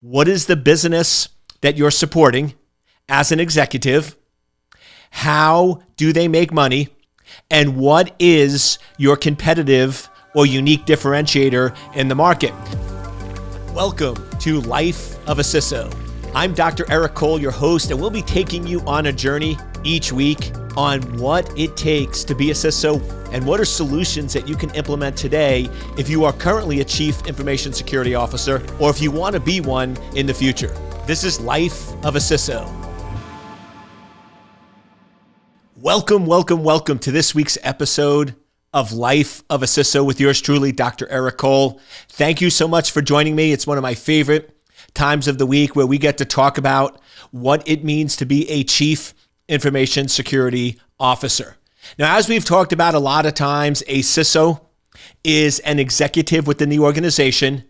What is the business that you're supporting as an executive? How do they make money? And what is your competitive or unique differentiator in the market? Welcome to Life of a CISO. I'm Dr. Eric Cole, your host, and we'll be taking you on a journey each week on what it takes to be a CISO and what are solutions that you can implement today if you are currently a Chief Information Security Officer or if you want to be one in the future. This is Life of a CISO. Welcome to this week's episode of Life of a CISO with yours truly, Dr. Eric Cole. Thank you so much for joining me. It's one of my favorite times of the week where we get to talk about what it means to be a Chief Information Security Officer. Now, as we've talked about a lot of times, a CISO is an executive within the organization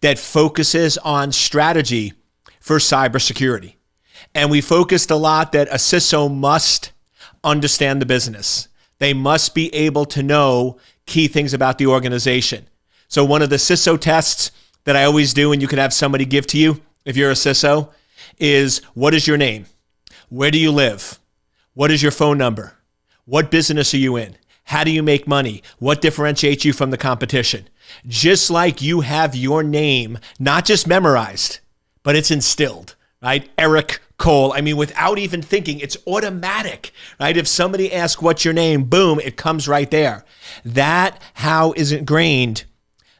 that focuses on strategy for cybersecurity. And we focused a lot that a CISO must understand the business. They must be able to know key things about the organization. So one of the CISO tests that I always do, and you could have somebody give to you if you're a CISO, is what is your name? Where do you live? What is your phone number? What business are you in? How do you make money? What differentiates you from the competition? Just like you have your name, not just memorized, but it's instilled, right? Eric Cole. I mean, without even thinking, it's automatic, right? If somebody asks what's your name, boom, it comes right there. That how is ingrained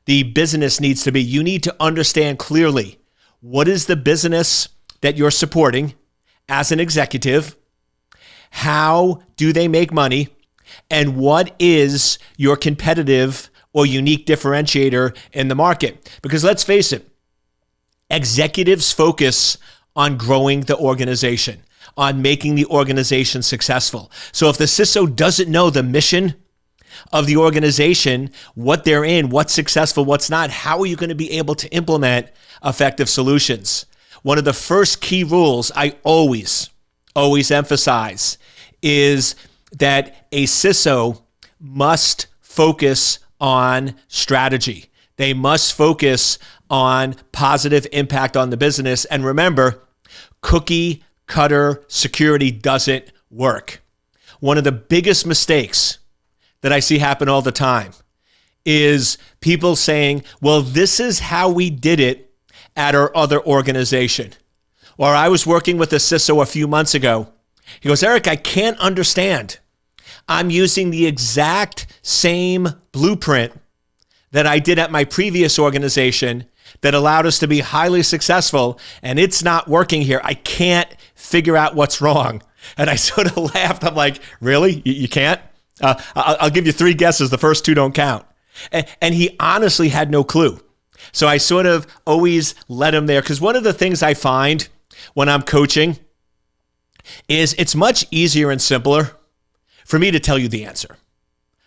the business needs to be. You need to understand clearly what is the business that you're supporting as an executive, how do they make money, and what is your competitive or unique differentiator in the market? Because let's face it, executives focus on growing the organization, on making the organization successful. So if the CISO doesn't know the mission of the organization, what they're in, what's successful, what's not, how are you going to be able to implement effective solutions? One of the first key rules I always emphasize is that a CISO must focus on strategy. They must focus on positive impact on the business. And remember, cookie cutter security doesn't work. One of the biggest mistakes that I see happen all the time is people saying, well, this is how we did it at our other organization. Or I was working with a CISO a few months ago. He goes, Eric, I can't understand. I'm using the exact same blueprint that I did at my previous organization that allowed us to be highly successful, and it's not working here. I can't figure out what's wrong. And I sort of laughed. I'm like, really? You can't? I'll give you three guesses. The first two don't count. And he honestly had no clue. So I sort of always let him there, because one of the things I find when I'm coaching is it's much easier and simpler for me to tell you the answer.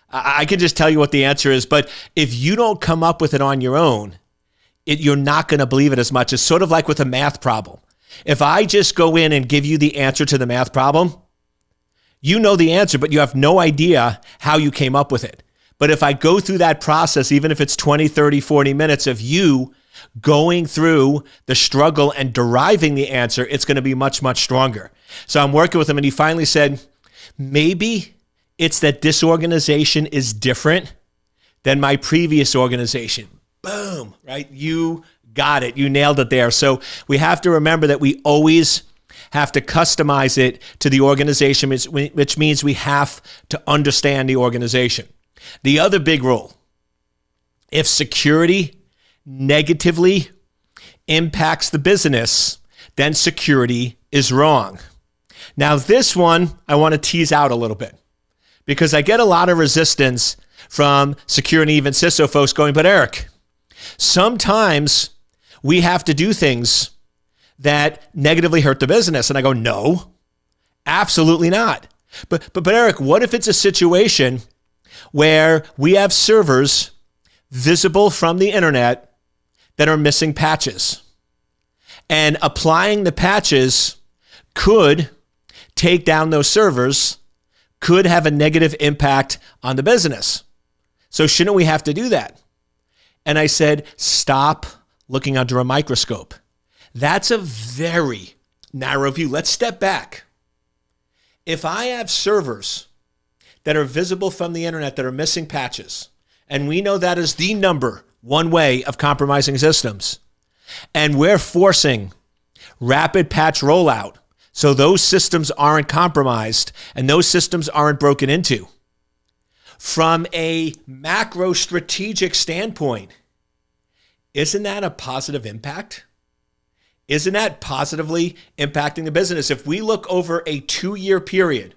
I can just tell you what the answer is, but if you don't come up with it on your own, you're not going to believe it as much. It's sort of like with a math problem. If I just go in and give you the answer to the math problem, you know the answer, but you have no idea how you came up with it. But if I go through that process, even if it's 20, 30, 40 minutes of you going through the struggle and deriving the answer, it's going to be much, much stronger. So I'm working with him, and he finally said, maybe it's that this organization is different than my previous organization. Boom, right? You got it. You nailed it there. So we have to remember that we always have to customize it to the organization, which means we have to understand the organization. The other big rule, if security negatively impacts the business, then security is wrong. Now, this one I want to tease out a little bit because I get a lot of resistance from security, even CISO folks going, but Eric, sometimes we have to do things that negatively hurt the business. And I go, no, absolutely not. But Eric, what if it's a situation where we have servers visible from the internet that are missing patches? And applying the patches could take down those servers, could have a negative impact on the business. So shouldn't we have to do that? And I said, stop looking under a microscope. That's a very narrow view. Let's step back. If I have servers that are visible from the internet that are missing patches, and we know that is the number one way of compromising systems, and we're forcing rapid patch rollout so those systems aren't compromised and those systems aren't broken into. From a macro strategic standpoint, isn't that a positive impact? Isn't that positively impacting the business? If we look over a 2-year period,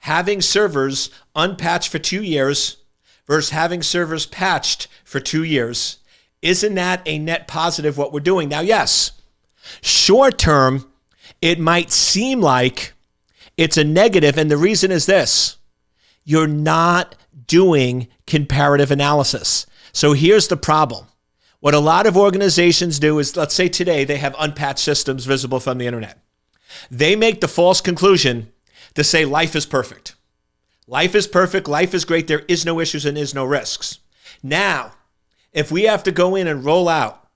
having servers unpatched for 2 years versus having servers patched for 2 years, isn't that a net positive what we're doing? Now, yes, short term, it might seem like it's a negative, and the reason is this: you're not doing comparative analysis. So here's the problem. What a lot of organizations do is, let's say today they have unpatched systems visible from the internet. They make the false conclusion to say life is perfect. Life is perfect, life is great, there is no issues and is no risks. Now, if we have to go in and roll out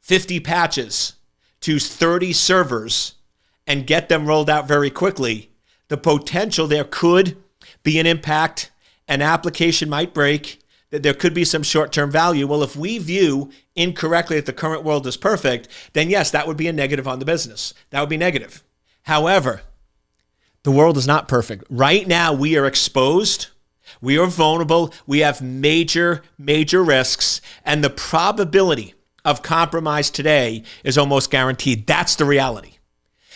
50 patches to 30 servers and get them rolled out very quickly, the potential there could be an impact, an application might break, that there could be some short-term value. Well, if we view incorrectly that the current world is perfect, then yes, that would be a negative on the business. That would be negative. However, the world is not perfect. Right now, we are exposed. We are vulnerable. We have major, major risks. And the probability of compromise today is almost guaranteed. That's the reality.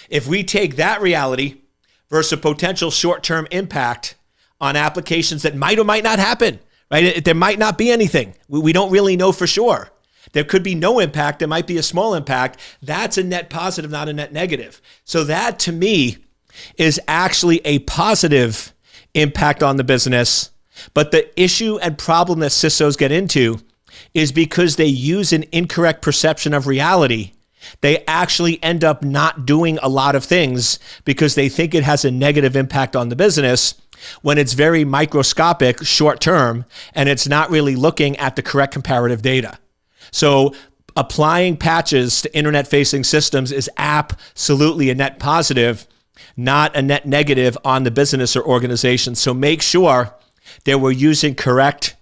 If we take that reality versus a potential short-term impact on applications that might or might not happen, right? There might not be anything. We don't really know for sure. There could be no impact. There might be a small impact. That's a net positive, not a net negative. So that, to me, is actually a positive impact on the business. But the issue and problem that CISOs get into is because they use an incorrect perception of reality, they actually end up not doing a lot of things because they think it has a negative impact on the business when it's very microscopic, short term, and it's not really looking at the correct comparative data. So applying patches to internet-facing systems is absolutely a net positive, not a net negative on the business or organization. So make sure that we're using correct,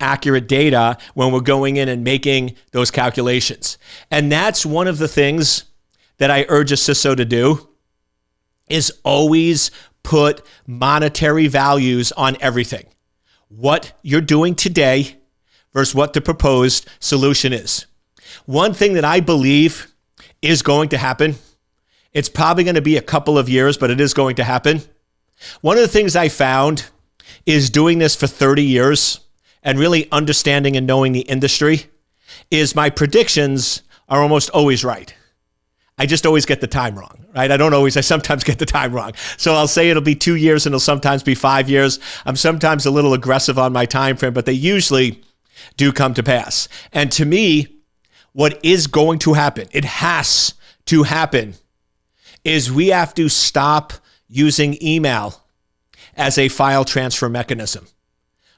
accurate data when we're going in and making those calculations. And that's one of the things that I urge a CISO to do, is always put monetary values on everything. What you're doing today versus what the proposed solution is. One thing that I believe is going to happen, it's probably going to be a couple of years, but it is going to happen. One of the things I found is doing this for 30 years and really understanding and knowing the industry is my predictions are almost always right. I just always get the time wrong, right? I sometimes get the time wrong. So I'll say it'll be 2 years and it'll sometimes be 5 years. I'm sometimes a little aggressive on my time frame, but they usually do come to pass. And to me, what is going to happen, it has to happen, is we have to stop using email as a file transfer mechanism.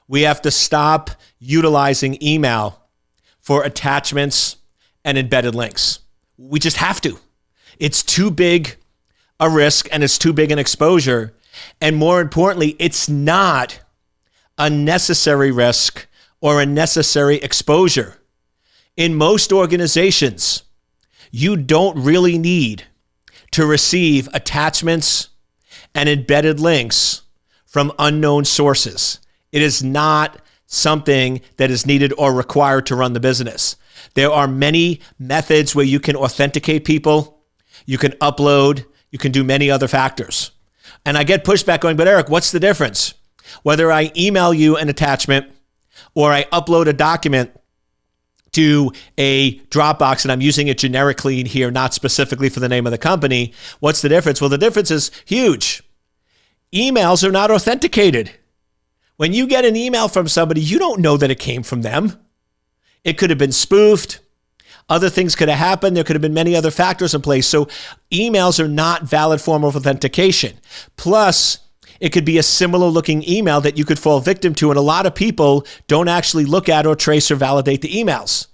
We have to stop utilizing email for attachments and embedded links. We just have to. It's too big a risk and it's too big an exposure. And more importantly, it's not a necessary risk or a necessary exposure. In most organizations, you don't really need to receive attachments and embedded links from unknown sources. It is not something that is needed or required to run the business. There are many methods where you can authenticate people, you can upload, you can do many other factors. And I get pushback going, but Eric, what's the difference? Whether I email you an attachment or I upload a document to a Dropbox and I'm using it generically here, not specifically for the name of the company, what's the difference? Well, the difference is huge. Emails are not authenticated. When you get an email from somebody, you don't know that it came from them. It could have been spoofed. Other things could have happened. There could have been many other factors in place. So emails are not valid form of authentication. Plus, it could be a similar looking email that you could fall victim to. And a lot of people don't actually look at or trace or validate the emails.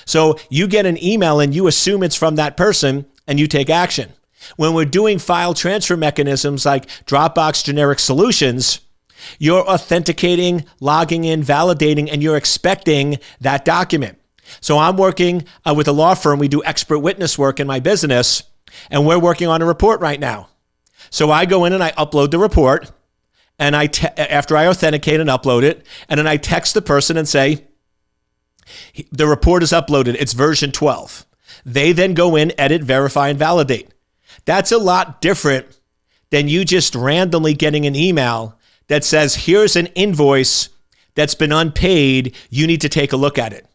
So you get an email and you assume it's from that person and you take action. When we're doing file transfer mechanisms like Dropbox generic solutions, you're authenticating, logging in, validating, and you're expecting that document. So I'm working with a law firm. We do expert witness work in my business, and we're working on a report right now. So I go in and I upload the report, and after I authenticate and upload it, and then I text the person and say, the report is uploaded. It's version 12. They then go in, edit, verify, and validate. That's a lot different than you just randomly getting an email that says, here's an invoice that's been unpaid. You need to take a look at it.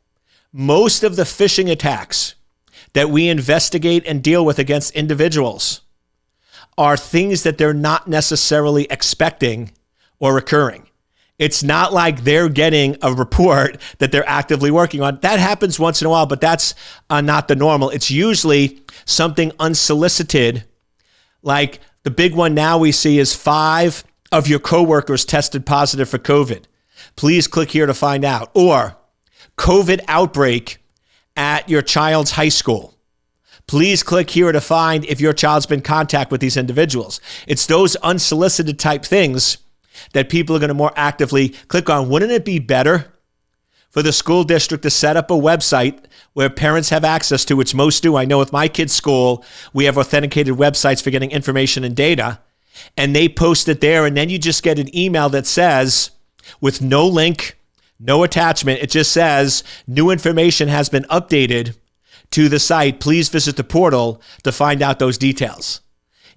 Most of the phishing attacks that we investigate and deal with against individuals are things that they're not necessarily expecting or occurring. It's not like they're getting a report that they're actively working on. That happens once in a while, but that's not the normal. It's usually something unsolicited. Like the big one now we see is 5 of your coworkers tested positive for COVID. Please click here to find out. Or COVID outbreak at your child's high school. Please click here to find if your child's been in contact with these individuals. It's those unsolicited type things that people are going to more actively click on. Wouldn't it be better for the school district to set up a website where parents have access to, which most do? I know with my kids' school, we have authenticated websites for getting information and data, and they post it there, and then you just get an email that says, with no link, no attachment, it just says, new information has been updated to the site. Please visit the portal to find out those details.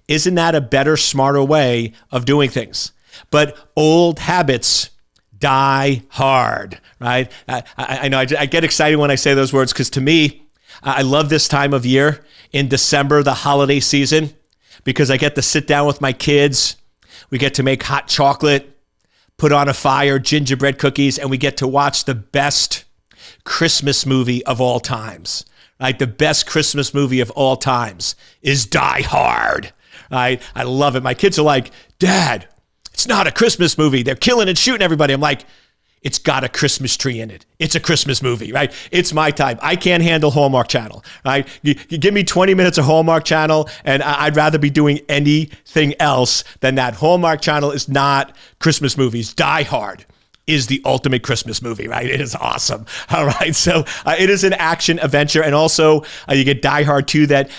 Isn't that a better, smarter way of doing things? But old habits die hard, right? I know I get excited when I say those words because to me, I love this time of year in December, the holiday season, because I get to sit down with my kids. We get to make hot chocolate, put on a fire, gingerbread cookies, and we get to watch the best Christmas movie of all times. Right? The best Christmas movie of all times is Die Hard. Right? I love it. My kids are like, Dad, it's not a Christmas movie. They're killing and shooting everybody. I'm like, it's got a Christmas tree in it. It's a Christmas movie, right? It's my type. I can't handle Hallmark Channel, right? You give me 20 minutes of Hallmark Channel, and I'd rather be doing anything else than that. Hallmark Channel is not Christmas movies. Die Hard is the ultimate Christmas movie, right? It is awesome. All right. So it is an action adventure. And also you get Die Hard 2 that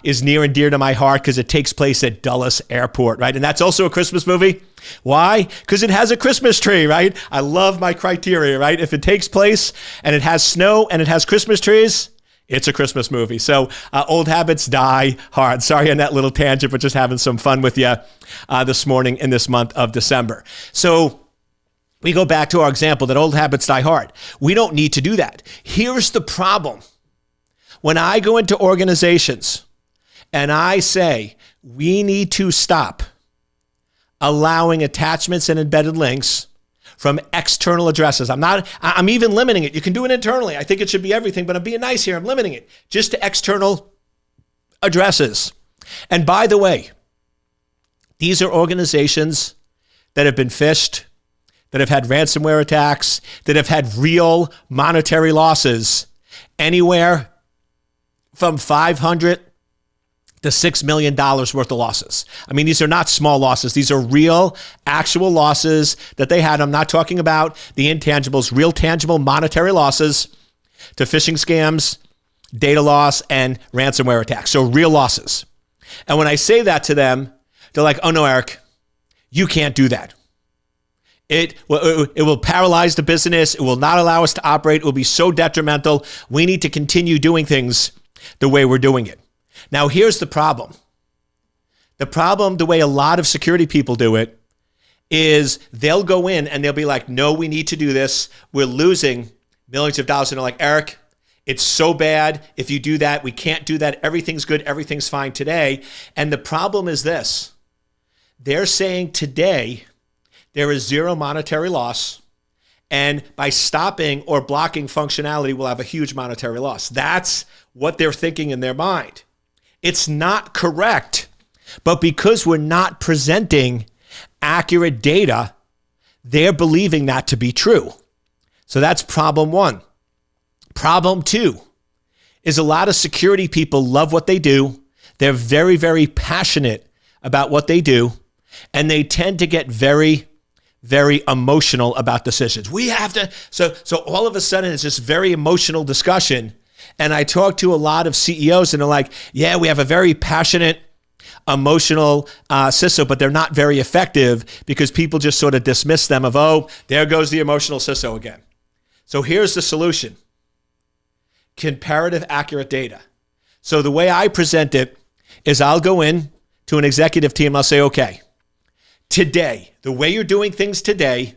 is near and dear to my heart because it takes place at Dulles Airport, right? And that's also a Christmas movie. Why? Because it has a Christmas tree, right? I love my criteria, right? If it takes place and it has snow and it has Christmas trees, it's a Christmas movie. So old habits die hard. Sorry on that little tangent, but just having some fun with you this morning in this month of December. So we go back to our example that old habits die hard. We don't need to do that. Here's the problem. When I go into organizations and I say, we need to stop allowing attachments and embedded links from external addresses. I'm even limiting it. You can do it internally. I think it should be everything, but I'm being nice here. I'm limiting it just to external addresses. And by the way, these are organizations that have been phished, that have had ransomware attacks, that have had real monetary losses, anywhere from $500 to $6 million worth of losses. I mean, these are not small losses. These are real, actual losses that they had. I'm not talking about the intangibles, real tangible monetary losses to phishing scams, data loss, and ransomware attacks. So real losses. And when I say that to them, they're like, oh no, Eric, you can't do that. It will paralyze the business. It will not allow us to operate. It will be so detrimental. We need to continue doing things the way we're doing it. Now, here's the problem. The problem, the way a lot of security people do it, is they'll go in and they'll be like, no, we need to do this. We're losing millions of dollars. And they're like, Eric, it's so bad. If you do that, we can't do that. Everything's good. Everything's fine today. And the problem is this. They're saying today, there is zero monetary loss, and by stopping or blocking functionality, we'll have a huge monetary loss. That's what they're thinking in their mind. It's not correct, but because we're not presenting accurate data, they're believing that to be true. So that's problem one. Problem two, is a lot of security people love what they do. They're very, very passionate about what they do, and they tend to get very, very emotional about decisions. We have to, so all of a sudden it's this very emotional discussion. And I talk to a lot of CEOs and they're like, yeah, we have a very passionate, emotional CISO, but they're not very effective because people just sort of dismiss them of, oh, there goes the emotional CISO again. So here's the solution. Comparative accurate data. So the way I present it is I'll go in to an executive team. I'll say, okay, today, the way you're doing things today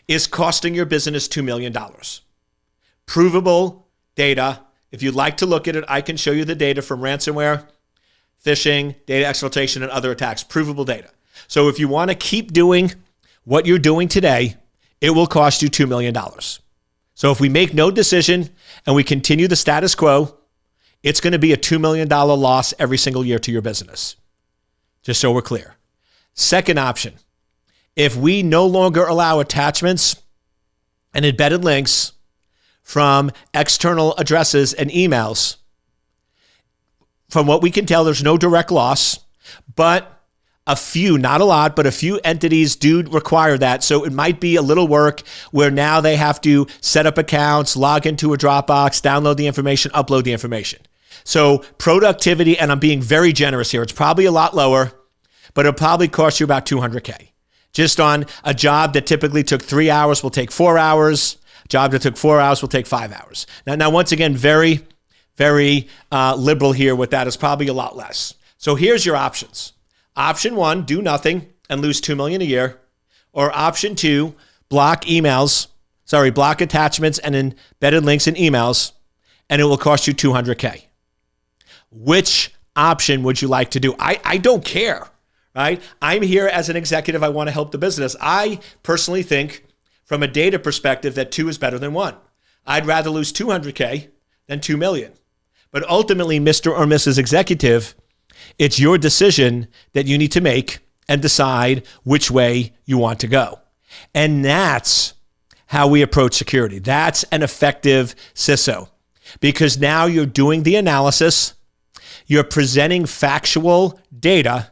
is costing your business $2 million. Provable data. If you'd like to look at it, I can show you the data from ransomware, phishing, data exfiltration, and other attacks. Provable data. So if you want to keep doing what you're doing today, it will cost you $2 million. So if we make no decision and we continue the status quo, it's going to be a $2 million loss every single year to your business. Just so we're clear. Second option, if we no longer allow attachments and embedded links from external addresses and emails, from what we can tell, there's no direct loss, but a few, not a lot, but a few entities do require that. So it might be a little work where now they have to set up accounts, log into a Dropbox, download the information, upload the information. So productivity, and I'm being very generous here, it's probably a lot lower, but it'll probably cost you about $200K. Just on a job that typically took 3 hours will take 4 hours. A job that took 4 hours will take 5 hours. Now once again, very, very liberal here with that. It's probably a lot less. So here's your options. Option one, do nothing and lose $2 million a year. Or option two, block attachments and embedded links in emails, and it will cost you $200K. Which option would you like to do? I don't care, right? I'm here as an executive. I want to help the business. I personally think from a data perspective that 2 is better than 1. I'd rather lose $200K than $2 million. But ultimately, Mr. or Mrs. Executive, it's your decision that you need to make and decide which way you want to go. And that's how we approach security. That's an effective CISO, because now you're doing the analysis, you're presenting factual data,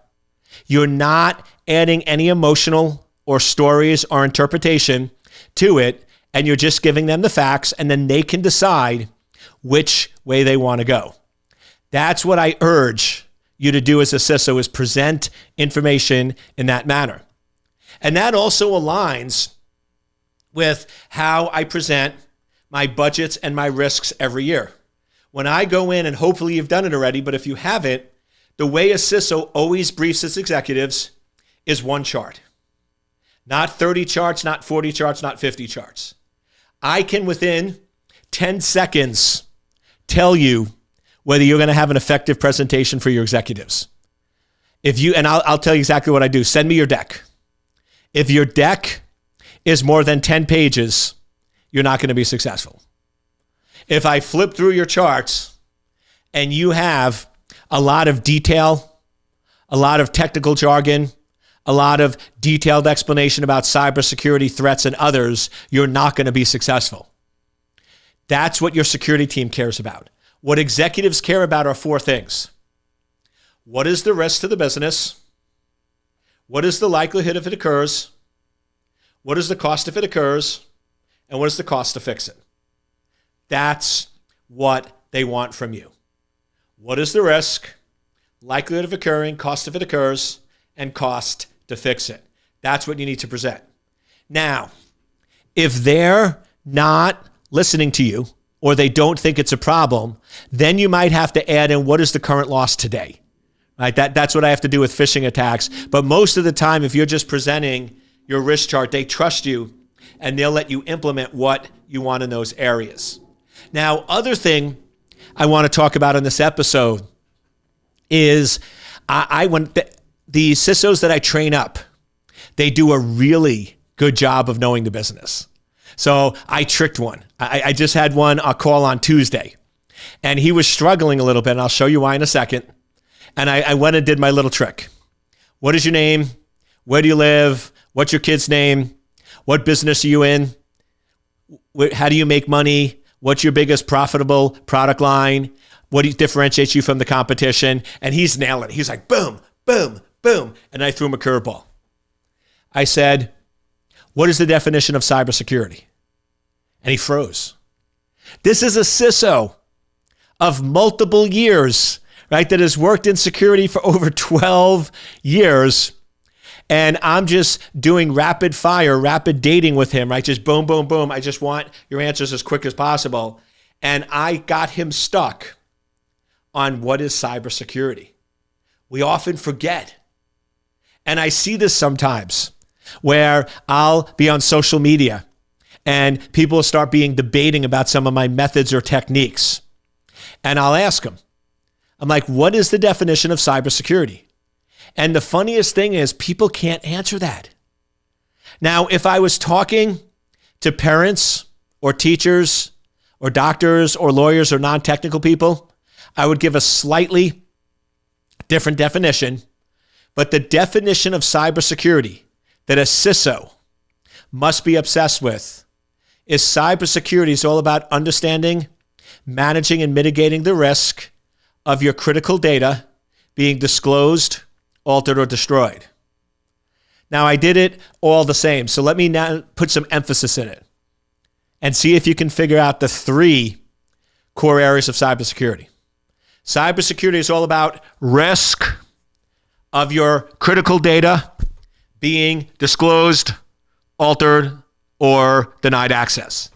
you're not adding any emotional or stories or interpretation to it, and you're just giving them the facts, and then they can decide which way they want to go. That's what I urge you to do as a CISO, is present information in that manner. And that also aligns with how I present my budgets and my risks every year. When I go in, and hopefully you've done it already, but if you haven't, the way a CISO always briefs its executives is one chart. Not 30 charts, not 40 charts, not 50 charts. I can, within 10 seconds, tell you whether you're going to have an effective presentation for your executives. I'll tell you exactly what I do. Send me your deck. If your deck is more than 10 pages, you're not going to be successful. If I flip through your charts and you have a lot of detail, a lot of technical jargon, a lot of detailed explanation about cybersecurity threats and others, you're not going to be successful. That's what your security team cares about. What executives care about are 4 things. What is the risk to the business? What is the likelihood if it occurs? What is the cost if it occurs? And what is the cost to fix it? That's what they want from you. What is the risk? Likelihood of occurring, cost if it occurs, and cost to fix it. That's what you need to present. Now, if they're not listening to you, or they don't think it's a problem, then you might have to add in, what is the current loss today? Right? That's what I have to do with phishing attacks. But most of the time, if you're just presenting your risk chart, they trust you and they'll let you implement what you want in those areas. Now, other thing I want to talk about in this episode is the CISOs that I train up, they do a really good job of knowing the business. So I tricked one. I just had one call on Tuesday, and he was struggling a little bit, and I'll show you why in a second. And I went and did my little trick. What is your name? Where do you live? What's your kid's name? What business are you in? How do you make money? What's your biggest profitable product line? What differentiates you from the competition? And he's nailing it. He's like, boom, boom, boom. And I threw him a curveball. I said, what is the definition of cybersecurity? And he froze. This is a CISO of multiple years, right, that has worked in security for over 12 years. And I'm just doing rapid fire, rapid dating with him, right? Just boom, boom, boom. I just want your answers as quick as possible. And I got him stuck on what is cybersecurity. We often forget. And I see this sometimes where I'll be on social media and people will start debating about some of my methods or techniques. And I'll ask them, I'm like, what is the definition of cybersecurity? And the funniest thing is people can't answer that. Now, if I was talking to parents or teachers or doctors or lawyers or non-technical people, I would give a slightly different definition. But the definition of cybersecurity that a CISO must be obsessed with is cybersecurity is all about understanding, managing, and mitigating the risk of your critical data being disclosed, altered, or destroyed. Now, I did it all the same, so let me now put some emphasis in it and see if you can figure out the 3 core areas of cybersecurity. Cybersecurity is all about risk of your critical data being disclosed, altered, or denied access.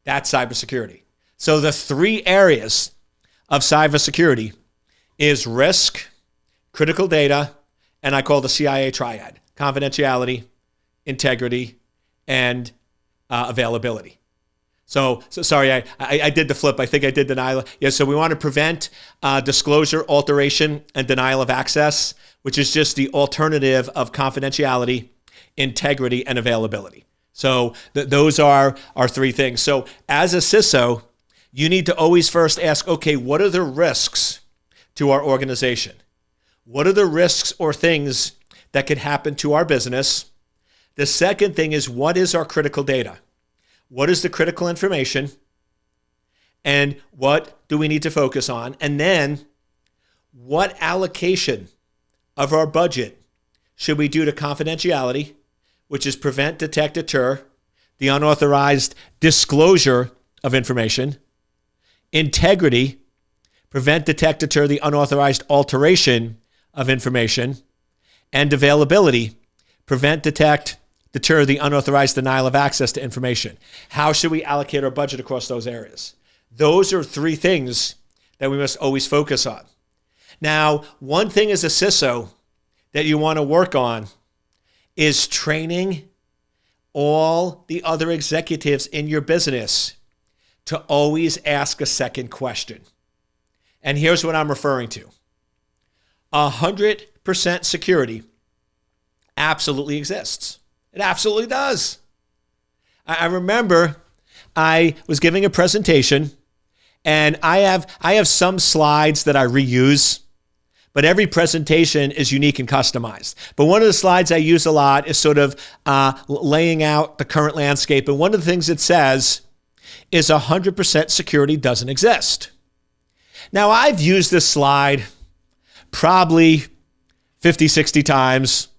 That's cybersecurity. So the 3 areas of cybersecurity is risk, critical data, and I call the CIA triad: confidentiality, integrity, and availability. So sorry, I did the flip. I think I did denial. Yeah, so we want to prevent disclosure, alteration, and denial of access, which is just the alternative of confidentiality, integrity, and availability. So those are our 3 things. So as a CISO, you need to always first ask, okay, what are the risks to our organization? What are the risks or things that could happen to our business? The second thing is, what is our critical data? What is the critical information? And what do we need to focus on? And then, what allocation of our budget should we do to confidentiality, which is prevent, detect, deter the unauthorized disclosure of information; integrity, prevent, detect, deter the unauthorized alteration of information; and availability, prevent, detect, deter the unauthorized denial of access to information. How should we allocate our budget across those areas? Those are 3 things that we must always focus on. Now, one thing as a CISO that you want to work on is training all the other executives in your business to always ask a second question. And here's what I'm referring to. 100% security absolutely exists. It absolutely does. I remember I was giving a presentation, and I have some slides that I reuse, but every presentation is unique and customized. But one of the slides I use a lot is sort of laying out the current landscape. And one of the things it says is 100% security doesn't exist. Now, I've used this slide probably 50, 60 times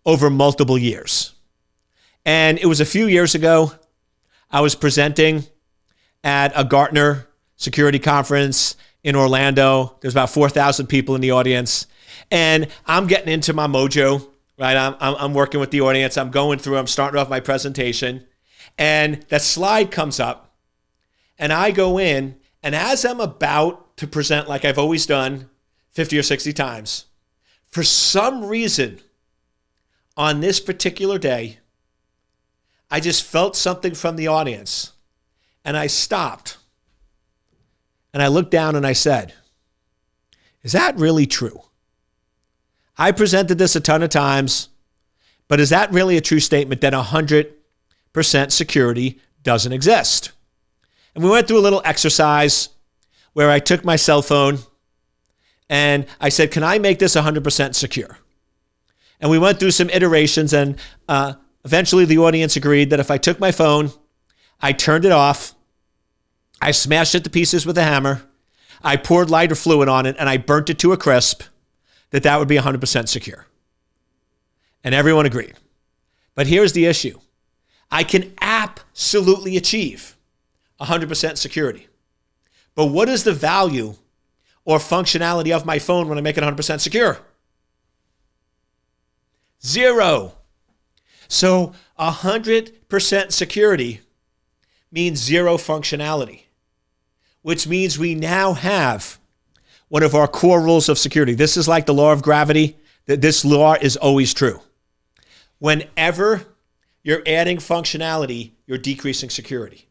over multiple years. And it was a few years ago. I was presenting at a Gartner security conference in Orlando. There's about 4,000 people in the audience. And I'm getting into my mojo, right? I'm working with the audience. I'm going through, I'm starting off my presentation. And that slide comes up. And I go in. And as I'm about to present, like I've always done 50 or 60 times, for some reason on this particular day, I just felt something from the audience, and I stopped, and I looked down and I said, is that really true? I presented this a ton of times, but is that really a true statement that 100% security doesn't exist? And we went through a little exercise where I took my cell phone and I said, can I make this 100% secure? And we went through some iterations, and eventually the audience agreed that if I took my phone, I turned it off, I smashed it to pieces with a hammer, I poured lighter fluid on it and I burnt it to a crisp, that would be 100% secure. And everyone agreed. But here's the issue. I can absolutely achieve 100% security. But what is the value or functionality of my phone when I make it 100% secure? 0. So 100% security means 0 functionality, which means we now have one of our core rules of security. This is like the law of gravity. That this law is always true. Whenever you're adding functionality, you're decreasing security.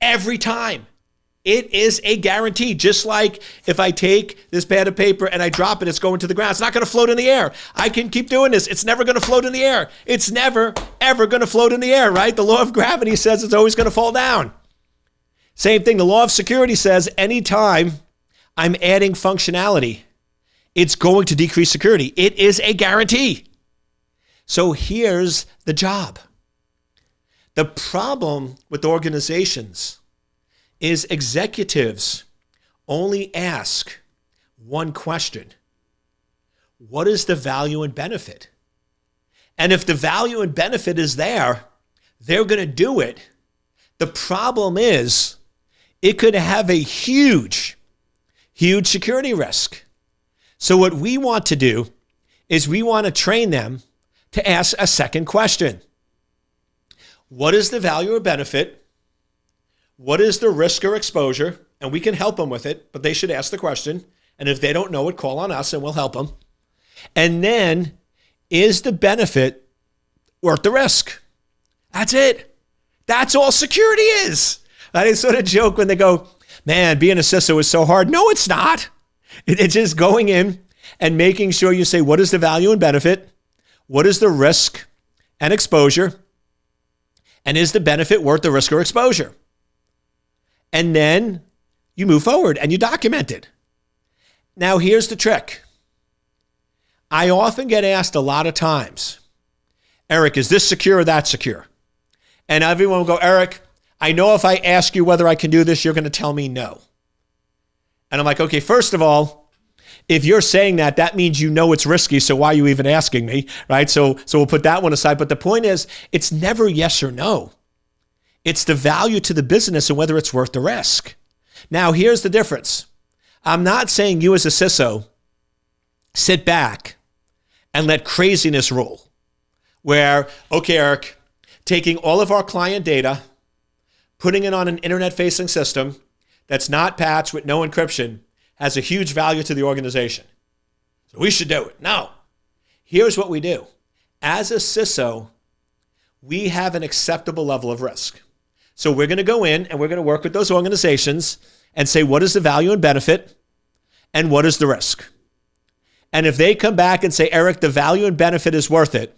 Every time. It is a guarantee. Just like if I take this pad of paper and I drop it, it's going to the ground. It's not going to float in the air. I can keep doing this. It's never going to float in the air. It's never, ever going to float in the air, right? The law of gravity says it's always going to fall down. Same thing. The law of security says anytime I'm adding functionality, it's going to decrease security. It is a guarantee. So here's the job. The problem with organizations is executives only ask one question. What is the value and benefit? And if the value and benefit is there, they're going to do it. The problem is it could have a huge security risk. So what we want to do is we want to train them to ask a second question. What is the value or benefit? What is the risk or exposure? And we can help them with it, but they should ask the question. And if they don't know it, call on us and we'll help them. And then, is the benefit worth the risk? That's it. That's all security is. I sort of joke when they go, man, being a CISO is so hard. No, it's not. It's just going in and making sure you say, what is the value and benefit? What is the risk and exposure? And is the benefit worth the risk or exposure? And then you move forward and you document it. Now, here's the trick. I often get asked a lot of times, Eric, is this secure or that secure? And everyone will go, Eric, I know if I ask you whether I can do this, you're going to tell me no. And I'm like, okay, first of all, if you're saying that, that means you know it's risky, so why are you even asking me, right? So we'll put that one aside. But the point is, it's never yes or no. It's the value to the business and whether it's worth the risk. Now, here's the difference. I'm not saying you as a CISO sit back and let craziness rule. Where, okay, Eric, taking all of our client data, putting it on an internet-facing system that's not patched with no encryption has a huge value to the organization. So we should do it. No. Here's what we do. As a CISO, we have an acceptable level of risk. So we're going to go in and we're going to work with those organizations and say, what is the value and benefit and what is the risk? And if they come back and say, Eric, the value and benefit is worth it,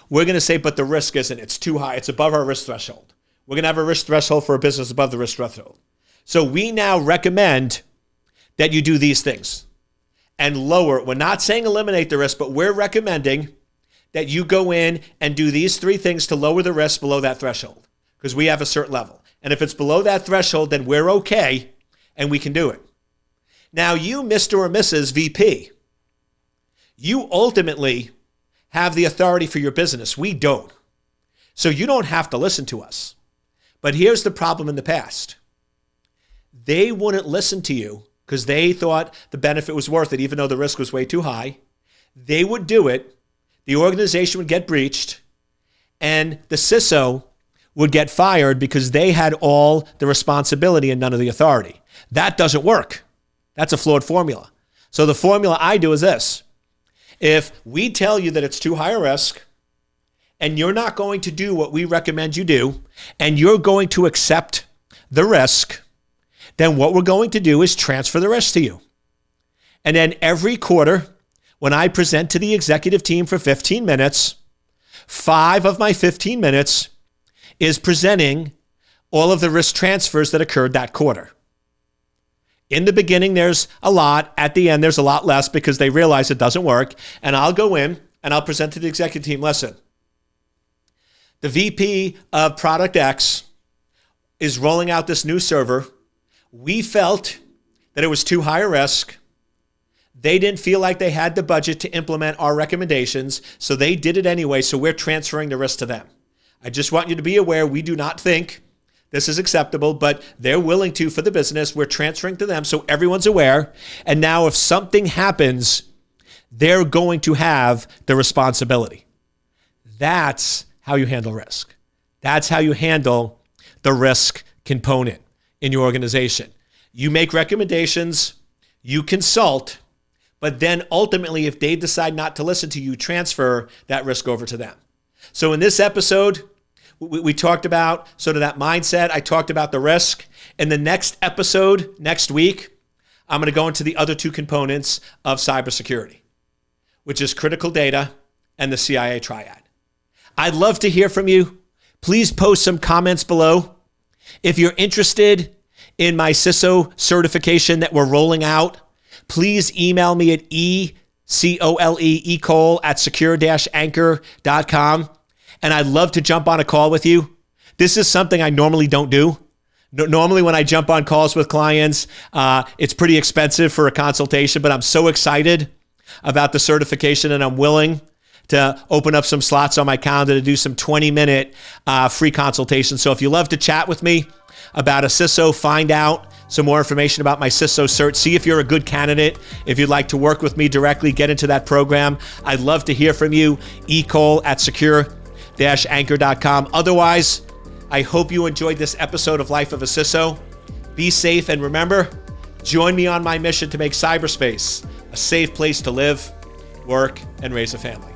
we're going to say, but the risk isn't. It's too high. It's above our risk threshold. We're going to have a risk threshold for a business above the risk threshold. So we now recommend that you do these things and lower. We're not saying eliminate the risk, but we're recommending that you go in and do these 3 things to lower the risk below that threshold because we have a certain level. And if it's below that threshold, then we're okay and we can do it. Now, you, Mr. or Mrs. VP, you ultimately have the authority for your business. We don't. So you don't have to listen to us. But here's the problem in the past. They wouldn't listen to you because they thought the benefit was worth it, even though the risk was way too high. They would do it. The organization would get breached, and the CISO would get fired because they had all the responsibility and none of the authority. That doesn't work. That's a flawed formula. So the formula I do is this. If we tell you that it's too high a risk, and you're not going to do what we recommend you do, and you're going to accept the risk, then what we're going to do is transfer the risk to you. And then every quarter, when I present to the executive team for 15 minutes, 5 of my 15 minutes is presenting all of the risk transfers that occurred that quarter. In the beginning, there's a lot. At the end, there's a lot less because they realize it doesn't work. And I'll go in and I'll present to the executive team, listen, the VP of Product X is rolling out this new server. We felt that it was too high a risk. They didn't feel like they had the budget to implement our recommendations, so they did it anyway, so we're transferring the risk to them. I just want you to be aware, we do not think this is acceptable, but they're willing to for the business. We're transferring to them so everyone's aware. And now if something happens, they're going to have the responsibility. That's how you handle risk. That's how you handle the risk component in your organization. You make recommendations, you consult, but then ultimately, if they decide not to listen to you, transfer that risk over to them. So in this episode, we talked about sort of that mindset. I talked about the risk. In the next episode, next week, I'm going to go into the other two components of cybersecurity, which is critical data and the CIA triad. I'd love to hear from you. Please post some comments below. If you're interested in my CISO certification that we're rolling out, please email me at ecole@secure-anchor.com. And I'd love to jump on a call with you. This is something I normally don't do. Normally when I jump on calls with clients, it's pretty expensive for a consultation, but I'm so excited about the certification and I'm willing to open up some slots on my calendar to do some 20-minute free consultations. So if you love to chat with me about a CISO, find out some more information about my CISO cert, see if you're a good candidate. If you'd like to work with me directly, get into that program. I'd love to hear from you. ecole@secure-anchor.com. Otherwise, I hope you enjoyed this episode of Life of a CISO. Be safe, and remember, join me on my mission to make cyberspace a safe place to live, work, and raise a family.